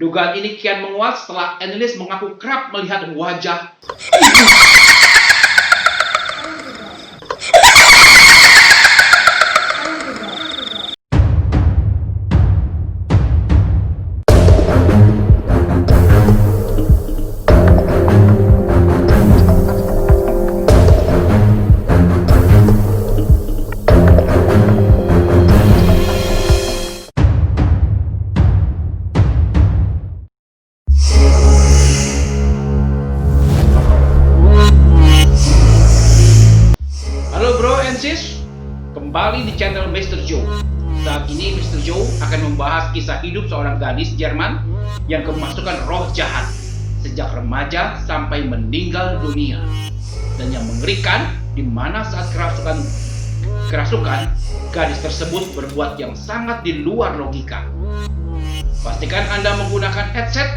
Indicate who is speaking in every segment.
Speaker 1: Dugaan ini kian menguat setelah Annelies mengaku kerap melihat wajah kembali di channel Mr. Joe. Saat ini Mr. Joe akan membahas kisah hidup seorang gadis Jerman yang kemasukan roh jahat sejak remaja sampai meninggal dunia. Dan yang mengerikan, di mana saat kerasukan gadis tersebut berbuat yang sangat di luar logika. Pastikan Anda menggunakan headset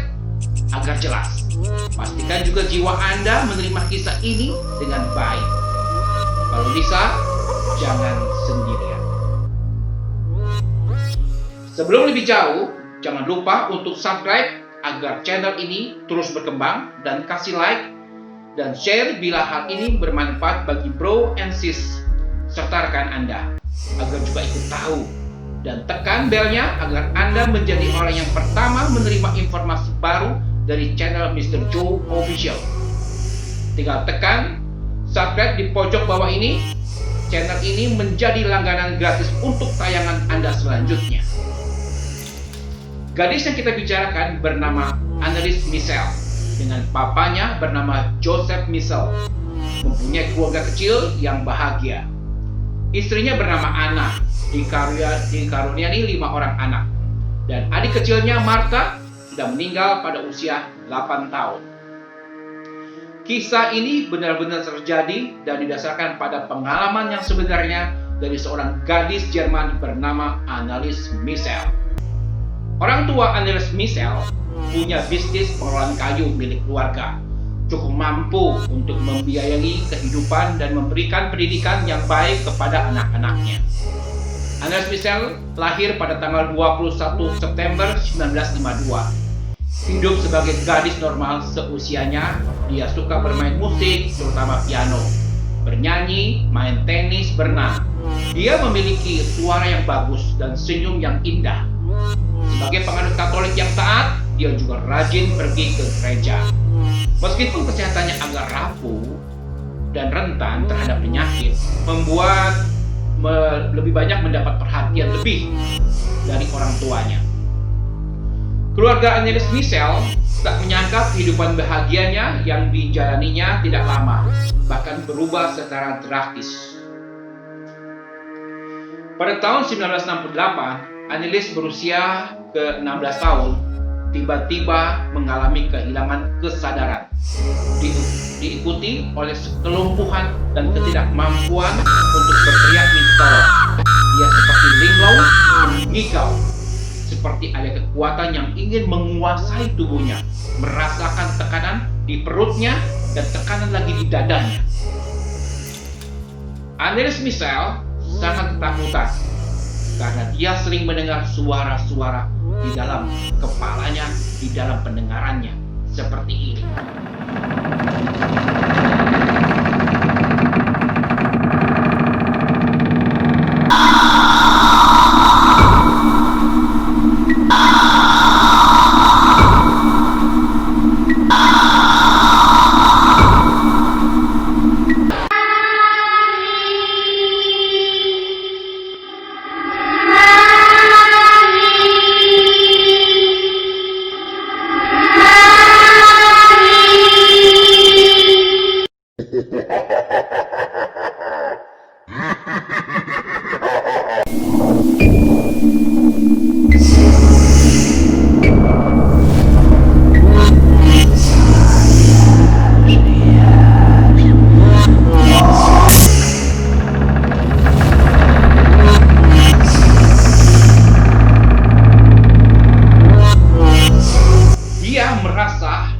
Speaker 1: agar jelas. Pastikan juga jiwa Anda menerima kisah ini dengan baik. Kalau bisa, jangan sendirian. Sebelum lebih jauh, jangan lupa untuk subscribe agar channel ini terus berkembang dan kasih like dan share bila hal ini bermanfaat bagi bro and sis serta rekan Anda agar juga ikut tahu, dan tekan belnya agar Anda menjadi orang yang pertama menerima informasi baru dari channel Mr. Joe Official. Tinggal tekan subscribe di pojok bawah ini. Channel ini menjadi langganan gratis untuk tayangan Anda selanjutnya. Gadis yang kita bicarakan bernama Annelies Michel, dengan papanya bernama Joseph Michel. Mempunyai keluarga kecil yang bahagia. Istrinya bernama Anna, dikaruniai 5 orang anak. Dan adik kecilnya Martha sudah meninggal pada usia 8 tahun. Kisah ini benar-benar terjadi dan didasarkan pada pengalaman yang sebenarnya dari seorang gadis Jerman bernama Annelies Michel. Orang tua Annelies Michel punya bisnis pengelolaan kayu milik keluarga, cukup mampu untuk membiayai kehidupan dan memberikan pendidikan yang baik kepada anak-anaknya. Annelies Michel lahir pada tanggal 21 September 1952. Hidup sebagai gadis normal seusianya, dia suka bermain musik, terutama piano, bernyanyi, main tenis, berenang. Dia memiliki suara yang bagus dan senyum yang indah. Sebagai penganut Katolik yang taat, dia juga rajin pergi ke gereja. Meskipun kesehatannya agak rapuh dan rentan terhadap penyakit, membuat lebih banyak mendapat perhatian lebih dari orang tuanya. Keluarga Annelies Michel tak menyangka kehidupan bahagianya yang dijalaninya tidak lama, bahkan berubah secara drastis. Pada tahun 1968, Annelies berusia ke-16 tahun, tiba-tiba mengalami kehilangan kesadaran, diikuti oleh kelumpuhan dan ketidakmampuan untuk berteriak minta tolong. Dia seperti linglung, mengigau, seperti ada kekuatan yang ingin menguasai tubuhnya, merasakan tekanan di perutnya dan tekanan lagi di dadanya. Annelies Michel sangat ketakutan karena dia sering mendengar suara-suara di dalam kepalanya, di dalam pendengarannya, seperti ini.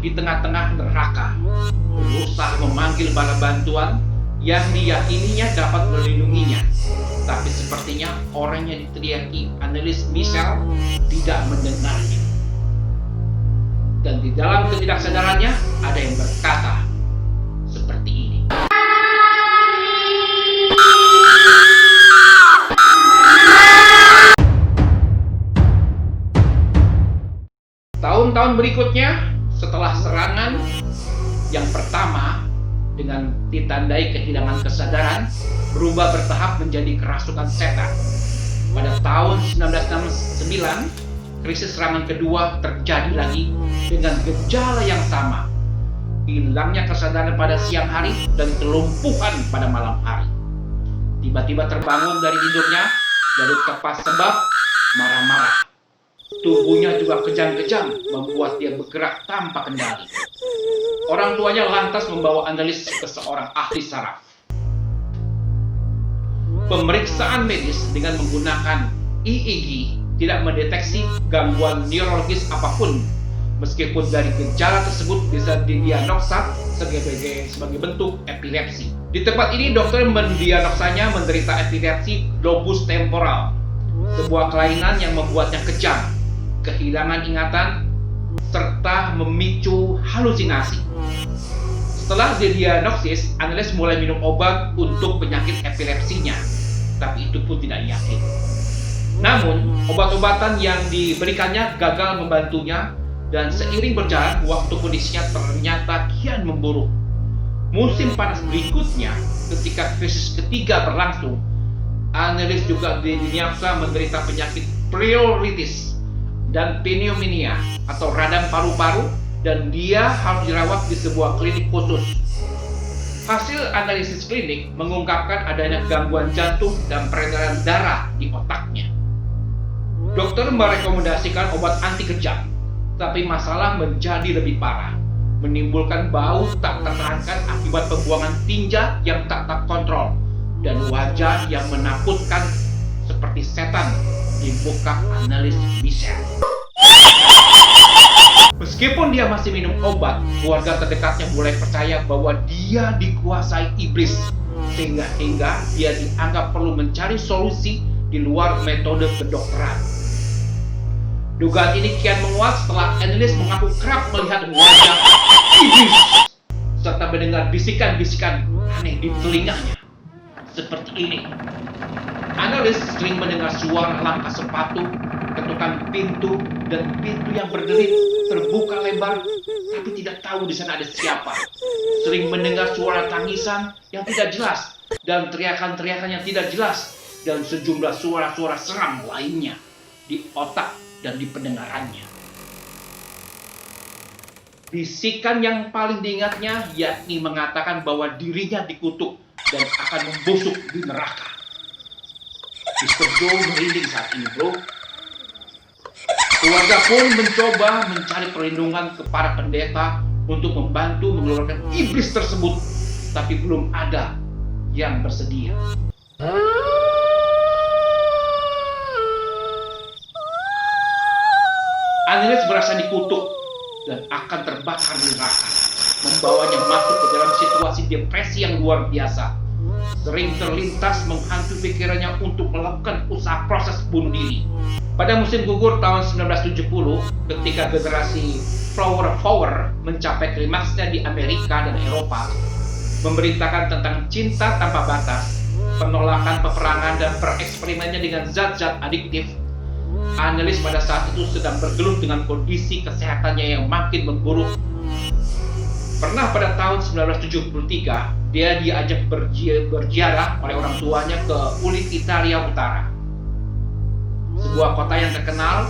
Speaker 1: Di tengah-tengah neraka, berusaha memanggil bala bantuan yang diyakininya dapat melindunginya. Tapi sepertinya orang yang diteriaki Annelies Michel tidak mendengarnya. ketidaksadarannya, ada yang berkata seperti ini. Tahun-tahun berikutnya, setelah serangan yang pertama dengan ditandai kehilangan kesadaran, berubah bertahap menjadi kerasukan setan. Pada tahun 1969, krisis serangan kedua terjadi lagi dengan gejala yang sama. Hilangnya kesadaran pada siang hari dan kelumpuhan pada malam hari. Tiba-tiba terbangun dari tidurnya, lalu tepat sebab marah-marah. Tubuhnya juga kejang-kejang, membuat dia bergerak tanpa kendali. Orang tuanya lantas membawa Annelies ke seorang ahli saraf. Pemeriksaan medis dengan menggunakan EEG tidak mendeteksi gangguan neurologis apapun, meskipun dari gejala tersebut bisa didiagnosa sebagai bentuk epilepsi. Di tempat ini, dokter mendiagnosanya menderita epilepsi lobus temporal, sebuah kelainan yang membuatnya kejang, kehilangan ingatan, serta memicu halusinasi. Setelah didiagnosis, Annelies mulai minum obat untuk penyakit epilepsinya, tapi itu pun tidak yakin. Namun, obat-obatan yang diberikannya gagal membantunya, dan seiring berjalan, waktu kondisinya ternyata kian memburuk. Musim panas berikutnya, ketika krisis ketiga berlangsung, Annelies juga didiagnosa menderita penyakit pleuritis dan pneumonia atau radang paru-paru, dan dia harus dirawat di sebuah klinik khusus. Hasil analisis klinik mengungkapkan adanya gangguan jantung dan peredaran darah di otaknya. Dokter merekomendasikan obat anti kejang, tapi masalah menjadi lebih parah, menimbulkan bau tak tertahankan akibat pembuangan tinja yang tak terkontrol dan wajah yang menakutkan seperti setan di muka Annelies Michel. Meskipun dia masih minum obat, keluarga terdekatnya mulai percaya bahwa dia dikuasai iblis, sehingga dia dianggap perlu mencari solusi di luar metode kedokteran. Dugaan ini kian menguat setelah Annelies mengaku kerap melihat wajah iblis serta mendengar bisikan-bisikan aneh di telinganya. Seperti ini. Annelies sering mendengar suara langkah sepatu, ketukan pintu, dan pintu yang berderit terbuka lebar, tapi tidak tahu di sana ada siapa. Sering mendengar suara tangisan yang tidak jelas, dan teriakan-teriakan yang tidak jelas, dan sejumlah suara-suara seram lainnya di otak dan di pendengarannya. Bisikan yang paling diingatnya yakni mengatakan bahwa dirinya dikutuk dan akan membusuk di neraka. Mr. Joe merinding saat ini, bro. Keluarga pun mencoba mencari perlindungan ke para pendeta untuk membantu mengeluarkan iblis tersebut, tapi belum ada yang bersedia. Annelies merasa dikutuk dan akan terbakar di neraka, membawanya masuk ke dalam situasi depresi yang luar biasa. Sering terlintas menghantui pikirannya untuk melakukan usaha proses bunuh diri. Pada musim gugur tahun 1970, ketika generasi Flower Power mencapai klimaksnya di Amerika dan Eropa, memberitakan tentang cinta tanpa batas, penolakan peperangan dan bereksperimennya dengan zat-zat adiktif, Annelies pada saat itu sedang bergelut dengan kondisi kesehatannya yang makin memburuk. Pernah pada tahun 1973, dia diajak berziarah oleh orang tuanya ke Ulit, Italia Utara. Sebuah kota yang terkenal,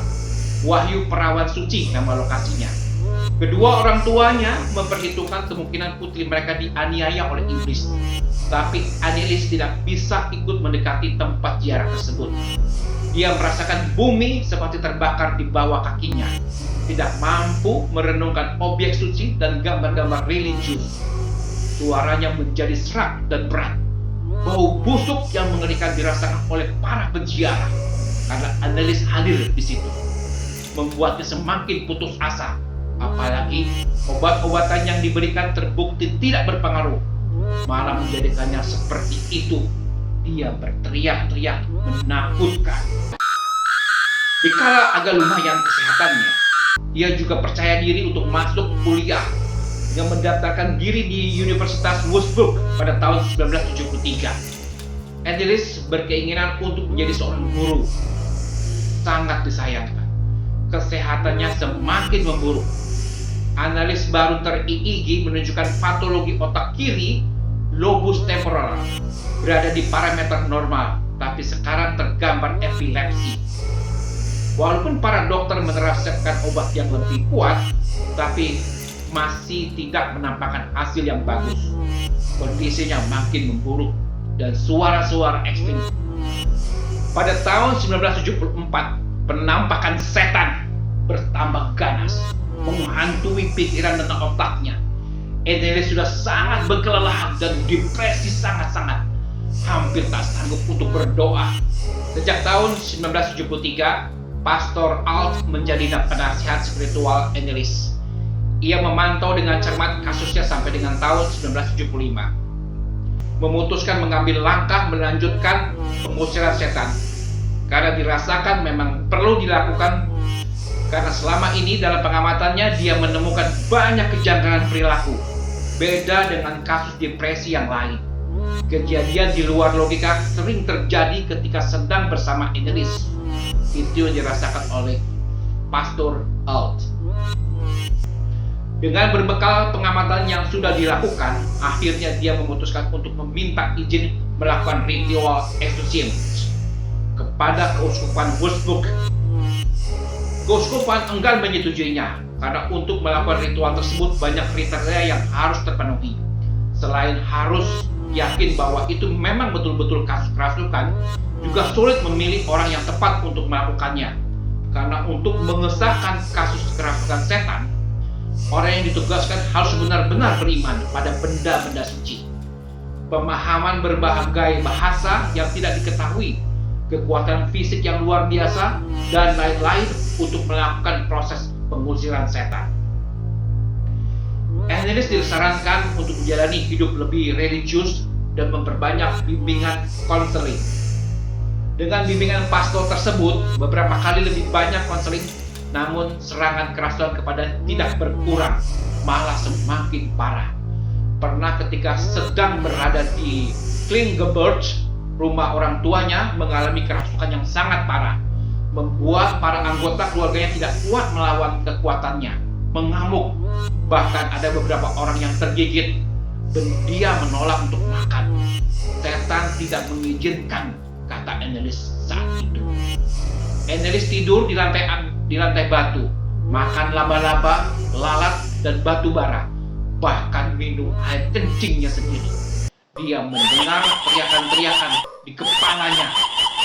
Speaker 1: Wahyu Perawan Suci nama lokasinya. Kedua orang tuanya memperhitungkan kemungkinan putri mereka dianiaya oleh iblis. Tapi Annelies tidak bisa ikut mendekati tempat ziarah tersebut. Dia merasakan bumi seperti terbakar di bawah kakinya. Tidak mampu merenungkan objek suci dan gambar-gambar religius. Suaranya menjadi serak dan berat. Bau busuk yang mengerikan dirasakan oleh para penziarah karena Annelies hadir di situ, membuatnya semakin putus asa. Apalagi obat-obatan yang diberikan terbukti tidak berpengaruh, malah menjadikannya seperti itu. Dia berteriak-teriak menakutkan. Dikala agak lumayan kesehatannya, Ia juga percaya diri untuk masuk kuliah dengan mendaftarkan diri di Universitas Würzburg pada tahun 1973. Annelies berkeinginan untuk menjadi seorang guru. Sangat disayangkan, kesehatannya semakin memburuk. Analis baru ter-EEG menunjukkan patologi otak kiri lobus temporal berada di parameter normal, tapi sekarang tergambar epilepsi. Walaupun para dokter menerapkan obat yang lebih kuat, tapi masih tidak menampakkan hasil yang bagus. Kondisinya makin memburuk dan suara-suara ekstrim. Pada tahun 1974, penampakan setan bertambah ganas, menghantui pikiran dan otaknya. Annelies sudah sangat berkelelahan dan depresi sangat-sangat, hampir tak sanggup untuk berdoa. Sejak tahun 1973, Pastor Alt menjadi penasihat spiritual Annelies. Ia memantau dengan cermat kasusnya sampai dengan tahun 1975. Memutuskan mengambil langkah melanjutkan pengusiran setan karena dirasakan memang perlu dilakukan, karena selama ini dalam pengamatannya dia menemukan banyak kejanggalan perilaku, beda dengan kasus depresi yang lain. Kejadian di luar logika sering terjadi ketika sedang bersama Annelies. Itu yang dirasakan oleh Pastor Alt. Dengan berbekal pengamatan yang sudah dilakukan, akhirnya dia memutuskan untuk meminta izin melakukan ritual eksorsium kepada keuskupan Würzburg. Keuskupan enggan menyetujuinya karena untuk melakukan ritual tersebut banyak kriteria yang harus terpenuhi. Selain harus yakin bahwa itu memang betul-betul kasus kerasukan, juga sulit memilih orang yang tepat untuk melakukannya. Karena untuk mengesahkan kasus kerasukan setan, orang yang ditugaskan harus benar-benar beriman pada benda-benda suci. Pemahaman berbagai bahasa yang tidak diketahui, kekuatan fisik yang luar biasa, dan lain-lain untuk melakukan proses pengusiran setan. Annelies disarankan untuk menjalani hidup lebih religius dan memperbanyak bimbingan konseling. Dengan bimbingan pastor tersebut, beberapa kali lebih banyak konseling, namun serangan kerasukan kepada tidak berkurang, malah semakin parah. Pernah ketika sedang berada di Klingenberg, rumah orang tuanya mengalami kerasukan yang sangat parah, membuat para anggota keluarganya tidak kuat melawan kekuatannya, mengamuk. Bahkan ada beberapa orang yang tergigit dan dia menolak untuk makan. Setan tidak mengizinkan, kata Annelies saat itu. Annelies tidur di lantai batu, makan laba-laba, lalat, dan batu bara, bahkan minum air kencingnya sendiri. Dia mendengar teriakan-teriakan di kepalanya,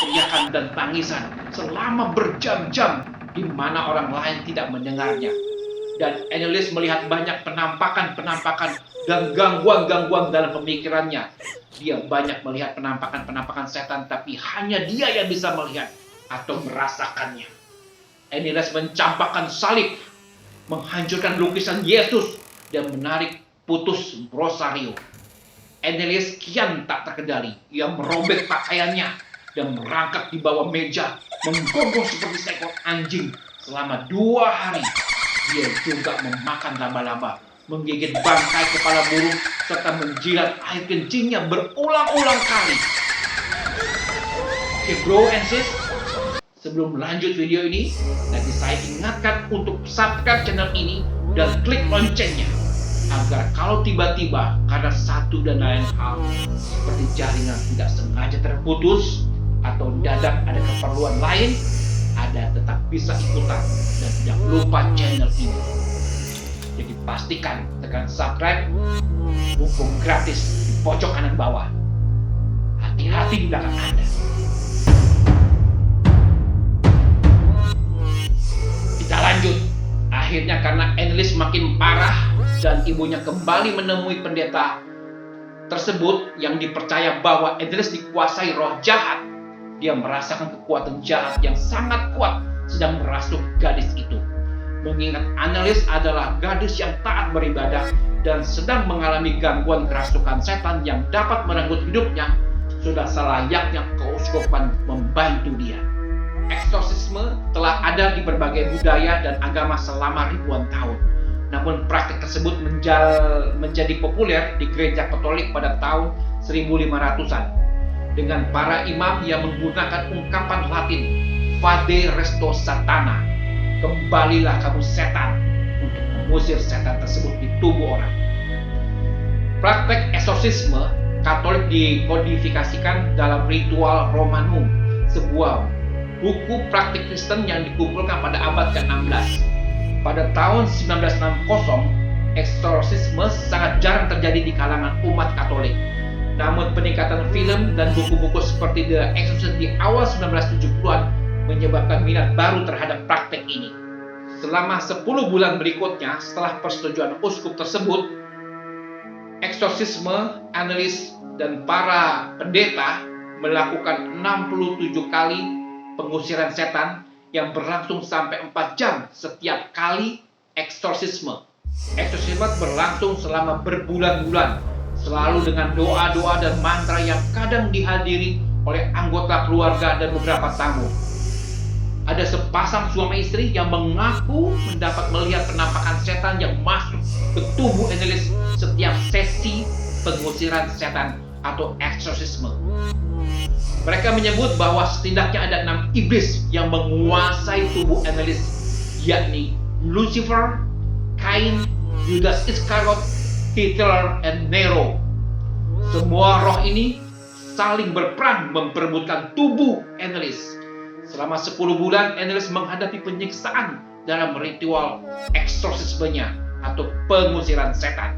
Speaker 1: teriakan dan tangisan selama berjam-jam di mana orang lain tidak mendengarnya. Dan Annelies melihat banyak penampakan-penampakan dan gangguan-gangguan dalam pemikirannya. Dia banyak melihat penampakan-penampakan setan, tapi hanya dia yang bisa melihat atau merasakannya. Annelies mencampakkan salib, menghancurkan lukisan Yesus, dan menarik putus rosario. Annelies kian tak terkendali. Ia merobek pakaiannya dan merangkak di bawah meja, menggonggong seperti seekor anjing selama 2 hari. Dia juga memakan laba-laba, menggigit bangkai kepala burung, serta menjilat air kencingnya berulang-ulang kali. Oke bro and sis, sebelum lanjut video ini, nanti saya ingatkan untuk subscribe channel ini dan klik loncengnya, agar kalau tiba-tiba karena satu dan lain hal seperti jaringan tidak sengaja terputus atau mendadak ada keperluan lain, Anda tetap bisa ikutan dan tidak lupa channel ini. Jadi pastikan tekan subscribe, mumpung gratis di pojok kanan bawah. Hati-hati di belakang Anda. Kita lanjut. Akhirnya karena Annelies makin parah dan ibunya kembali menemui pendeta tersebut yang dipercaya bahwa Annelies dikuasai roh jahat, dia merasakan kekuatan jahat yang sangat kuat sedang merasuk gadis itu. Mengingat Annelies adalah gadis yang taat beribadah dan sedang mengalami gangguan kerasukan setan yang dapat merenggut hidupnya, sudah selayaknya keuskupan membantu dia. eksorsisme telah ada di berbagai budaya dan agama selama ribuan tahun. Namun praktik tersebut menjadi populer di gereja Katolik pada tahun 1500-an dengan para imam yang menggunakan ungkapan Latin Vade resto Satana, kembalilah kamu setan, untuk mengusir setan tersebut di tubuh orang. Praktek eksorsisme Katolik dikodifikasikan dalam Ritual Romanum, sebuah buku praktik Kristen yang dikumpulkan pada abad ke-16. Pada tahun 1960, eksorsisme sangat jarang terjadi di kalangan umat Katolik. Namun peningkatan film dan buku-buku seperti The Exorcist di awal 1970-an menyebabkan minat baru terhadap praktek ini. Selama 10 bulan berikutnya setelah persetujuan uskup tersebut, eksorsisme, analis, dan para pendeta melakukan 67 kali pengusiran setan yang berlangsung sampai 4 jam setiap kali eksorsisme. Eksorsisme berlangsung selama berbulan-bulan, selalu dengan doa-doa dan mantra yang kadang dihadiri oleh anggota keluarga dan beberapa tamu. Ada sepasang suami istri yang mengaku mendapat melihat penampakan setan yang masuk ke tubuh Anneliese setiap sesi pengusiran setan atau eksorsisme. Mereka menyebut bahwa setidaknya ada 6 iblis yang menguasai tubuh Anneliese, yakni Lucifer, Cain, Judas Iscariot, Hitler, dan Nero. Semua roh ini saling berperang memperebutkan tubuh Anneliese. Selama 10 bulan, Anneliese menghadapi penyiksaan dalam ritual eksorsismenya atau pengusiran setan.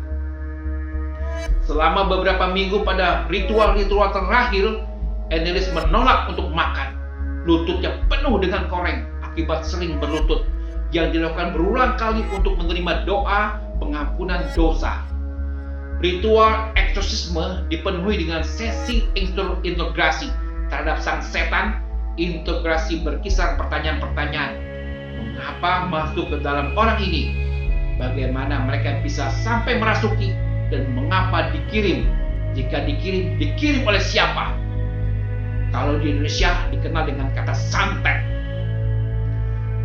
Speaker 1: Selama beberapa minggu pada ritual-ritual terakhir, Anneliese menolak untuk makan. Lututnya penuh dengan koreng akibat sering berlutut yang dilakukan berulang kali untuk menerima doa pengampunan dosa. Ritual eksorsisme dipenuhi dengan sesi integrasi terhadap sang setan. Integrasi berkisar pertanyaan-pertanyaan. Mengapa masuk ke dalam orang ini? Bagaimana mereka bisa sampai merasuki? Dan mengapa dikirim? Jika dikirim oleh siapa? Kalau di Indonesia dikenal dengan kata santet.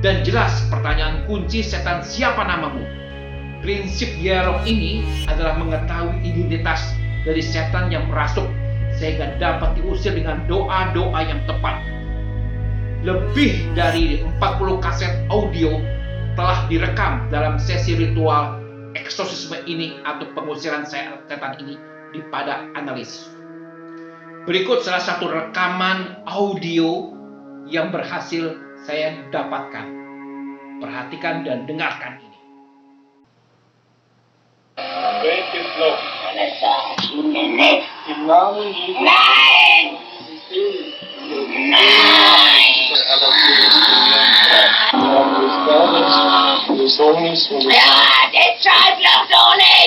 Speaker 1: Dan jelas pertanyaan kunci setan siapa namamu? Prinsip dialog ini adalah mengetahui identitas dari setan yang merasuk sehingga dapat diusir dengan doa-doa yang tepat. Lebih dari 40 kaset audio telah direkam dalam sesi ritual eksorsisme ini atau pengusiran setan ini pada Anneliese. Berikut salah satu rekaman audio yang berhasil saya dapatkan. Perhatikan dan dengarkan ini.
Speaker 2: Das schreibt doch so nicht!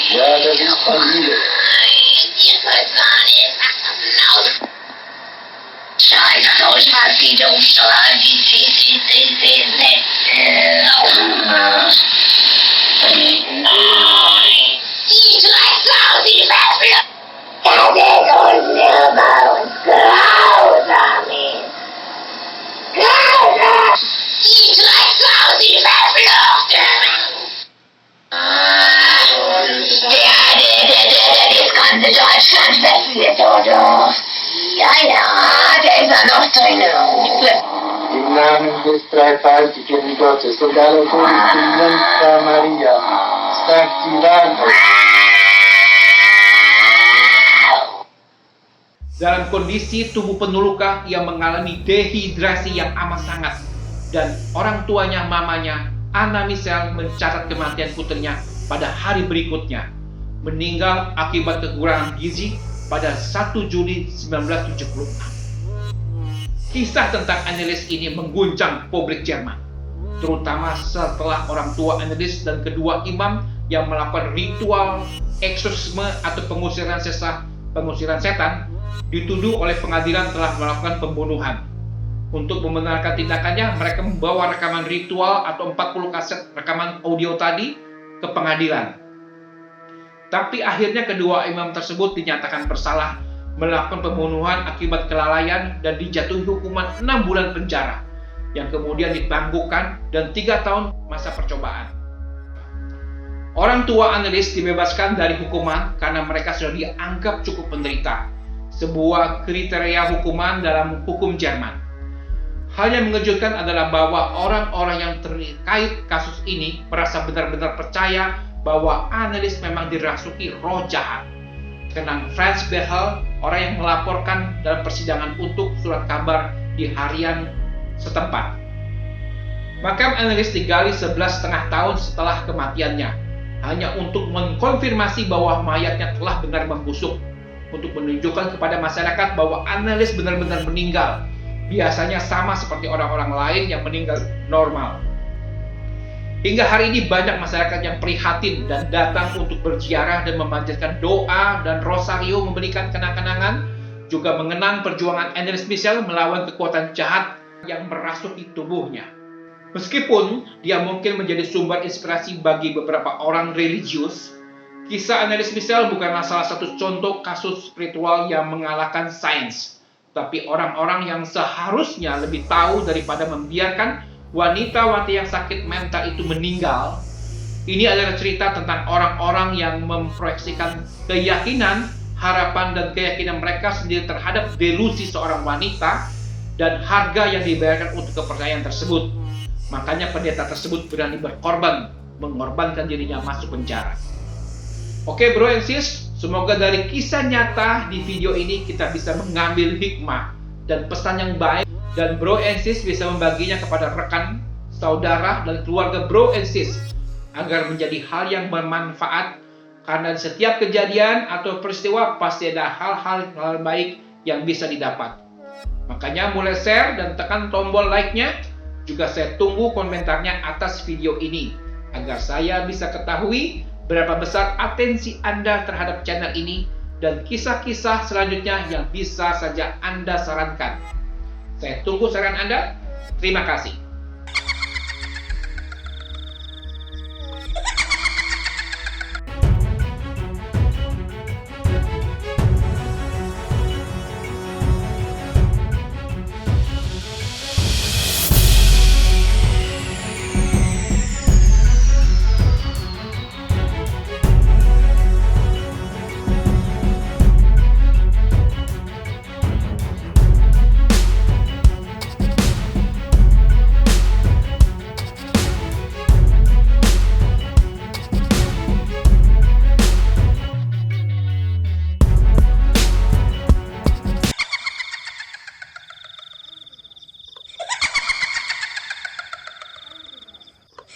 Speaker 3: Ja, das ist Familie.
Speaker 2: Ihr könnt gar nicht. Scheiß drauf, was die Dummsteuer, Nein! Die Drecksau, die Waffe! Das ist unsilber und grausam ist. Grausam! Die Drecksau, die Verfluchte! Das ganze Deutschland verführt oder? Ja, der ist ja noch drin.
Speaker 3: Im Namen des dreifaltigen Gottes und aller guten Jungfrau Maria, sagt die Wahrheit.
Speaker 1: Dalam kondisi tubuh penuh luka, ia mengalami dehidrasi yang amat sangat. Dan orang tuanya, mamanya, Anna Michelle, mencatat kematian putrinya pada hari berikutnya. Meninggal akibat kekurangan gizi pada 1 Juli 1976. Kisah tentang Anneliese ini mengguncang publik Jerman, terutama setelah orang tua Anneliese dan kedua imam yang melakukan ritual eksorsisme atau pengusiran setan dituduh oleh pengadilan telah melakukan pembunuhan. Untuk membenarkan tindakannya, mereka membawa rekaman ritual atau 40 kaset rekaman audio tadi ke pengadilan. Tapi akhirnya kedua imam tersebut dinyatakan bersalah melakukan pembunuhan akibat kelalaian dan dijatuhi hukuman 6 bulan penjara yang kemudian ditangguhkan dan 3 tahun masa percobaan. Orang tua Annelies dibebaskan dari hukuman karena mereka sudah dianggap cukup menderita, sebuah kriteria hukuman dalam hukum Jerman. Hal yang mengejutkan adalah bahwa orang-orang yang terkait kasus ini merasa benar-benar percaya bahwa Annelies memang dirasuki roh jahat. Kenang Franz Behel, orang yang melaporkan dalam persidangan untuk surat kabar di harian setempat. Makam Annelies digali 11,5 tahun setelah kematiannya, hanya untuk mengkonfirmasi bahwa mayatnya telah benar membusuk, untuk menunjukkan kepada masyarakat bahwa Annelies benar-benar meninggal, biasanya sama seperti orang-orang lain yang meninggal normal. Hingga hari ini banyak masyarakat yang prihatin dan datang untuk berziarah dan memanjatkan doa dan rosario, memberikan kenang-kenangan, juga mengenang perjuangan Annelies Michel melawan kekuatan jahat yang merasuki tubuhnya. Meskipun dia mungkin menjadi sumber inspirasi bagi beberapa orang religius, kisah Annelies Michel bukanlah salah satu contoh kasus spiritual yang mengalahkan sains, tapi orang-orang yang seharusnya lebih tahu daripada membiarkan wanita-wanita yang sakit mental itu meninggal. Ini adalah cerita tentang orang-orang yang memproyeksikan keyakinan, harapan, dan keyakinan mereka sendiri terhadap delusi seorang wanita dan harga yang dibayarkan untuk kepercayaan tersebut. Makanya pendeta tersebut berani berkorban, mengorbankan dirinya masuk penjara. Oke bro and sis, semoga dari kisah nyata di video ini kita bisa mengambil hikmah dan pesan yang baik, dan bro and sis bisa membaginya kepada rekan, saudara, dan keluarga bro and sis agar menjadi hal yang bermanfaat, karena di setiap kejadian atau peristiwa pasti ada hal-hal baik yang bisa didapat. Makanya mulai share dan tekan tombol like-nya. Juga saya tunggu komentarnya atas video ini agar saya bisa ketahui berapa besar atensi Anda terhadap channel ini dan kisah-kisah selanjutnya yang bisa saja Anda sarankan. Saya tunggu saran Anda. Terima kasih.